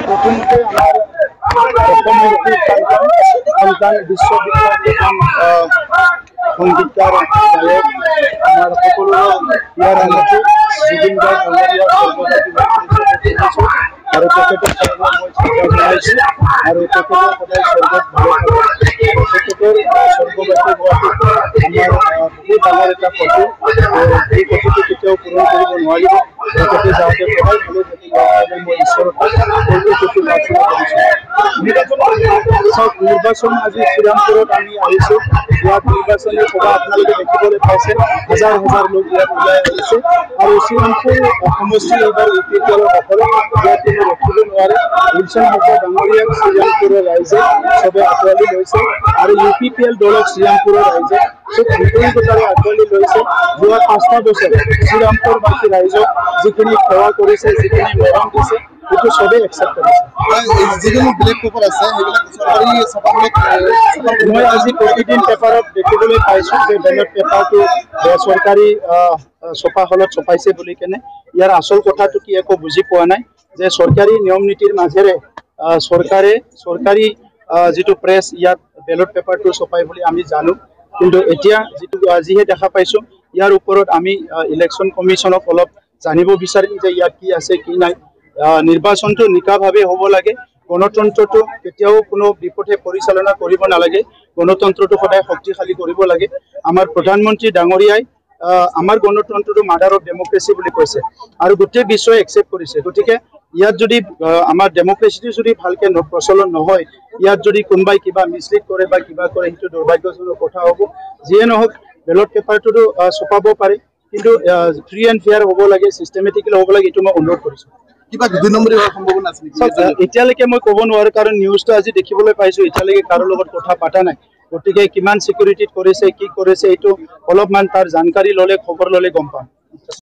প্ৰথমতে আমাৰ বিশ্ববিদ্যালয় সংগীতকাৰ গায়ক আমাৰ সকল ইয়াৰ আনছে জুবিন গাৰ্গ আৰু তেখেতৰ জনাইছো আৰু তেখেতৰ সদায় স্বৰ্গত ভালে থাকে তেখেতৰ স্বৰ্গবাসী হোৱাটো আমাৰ বহুত ডাঙৰ এটা কথা এই কথাটো কেতিয়াও পূৰণ কৰিব নোৱাৰিব তেখেতে যাওঁতে সদায় ভালে থাকিব মই ঈশ্বৰৰ সেইটো প্ৰাৰ্থনা কৰিছোঁ নিৰ্বাচন আজি শ্ৰীৰামপুৰত আমি আহিছোঁ ইয়াত নিৰ্বাচনী সভা আপোনালোকে দেখিবলৈ পাইছে হাজাৰ হাজাৰ লোক ইয়াত ওলাই আহিছে আৰু শ্ৰীৰামপুৰ সমষ্টি এইবাৰ UPPL দখল ইয়াত কোনো ৰখিব নোৱাৰে উইলছন হাজৰা ডাঙৰীয়াক শ্ৰীৰামপুৰৰ ৰাইজে চবে আঁকোৱালি লৈছে আৰু UPPL দলক শ্ৰীৰামপুৰৰ ৰাইজে খুব আন্তৰিকতাৰে আঁকোৱালি লৈছে যোৱা 5টা বছৰ শ্ৰীৰামপুৰবাসী ৰাইজক যিখিনি সেৱা কৰিছে যিখিনি মৰম দিছে সেইটো চবেই একচেপ্ট কৰিছে যিখিনি ব্লেক পেপাৰ আছে সেইবিলাক চৰকাৰী মই আজি প্ৰতিদিন পেপাৰত দেখিবলৈ পাইছোঁ যে বেলেগ পেপাৰটো চৰকাৰী ছপা হলত ছপাইছে বুলি কেনে ইয়াৰ আচল কথাটো কি একো বুজি পোৱা নাই যে চৰকাৰী নিয়ম নীতিৰ মাজেৰে চৰকাৰী যিটো প্ৰেছ ইয়াত বেলট পেপাৰটো ছপাই বুলি আমি জানো কিন্তু এতিয়া যিটো আজিহে দেখা পাইছোঁ ইয়াৰ ওপৰত আমি ইলেকশ্যন কমিশ্যনক অলপ জানিব বিচাৰিম যে ইয়াত কি আছে কি নাই নিৰ্বাচনটো নিকাভাৱে হ'ব লাগে গণতন্ত্ৰটো কেতিয়াও কোনো বিপথে পৰিচালনা কৰিব নালাগে গণতন্ত্ৰটো সদায় শক্তিশালী কৰিব লাগে আমাৰ প্ৰধানমন্ত্ৰী ডাঙৰীয়াই আমাৰ গণতন্ত্ৰটো মাদাৰ অফ ডেমক্ৰেসি বুলি কৈছে আৰু গোটেই বিশ্বই একচেপ্ট কৰিছে গতিকে ইয়াত যদি আমাৰ ডেমক্ৰেসিটো যদি ভালকে প্ৰচলন নহয় ইয়াত যদি কোনোবাই কিবা মিছলিড কৰে বা কিবা কৰে সেইটো দুৰ্ভাগ্যজনক কথা হ'ব যিয়ে নহওক বেলট পেপাৰটো ছপাব পাৰে কিন্তু ফ্ৰী এণ্ড ফেয়াৰ হ'ব লাগে সিস্টেমেটিক্যালি হ'ব লাগে এইটো মই অনুৰোধ কৰিছোঁ কিবা 2 নম্বৰী হোৱাৰ সম্ভাৱনা আছে এতিয়ালৈকে মই ক'ব নোৱাৰো কাৰণ নিউজটো আজি দেখিবলৈ পাইছোঁ এতিয়ালৈকে কাৰো লগত কথা পাতা নাই গতিকে কিমান সিকিউৰিটিত কৰিছে কি কৰিছে এইটো অলপমান তাৰ জানকাৰী ল'লে খবৰ ল'লে গম পাম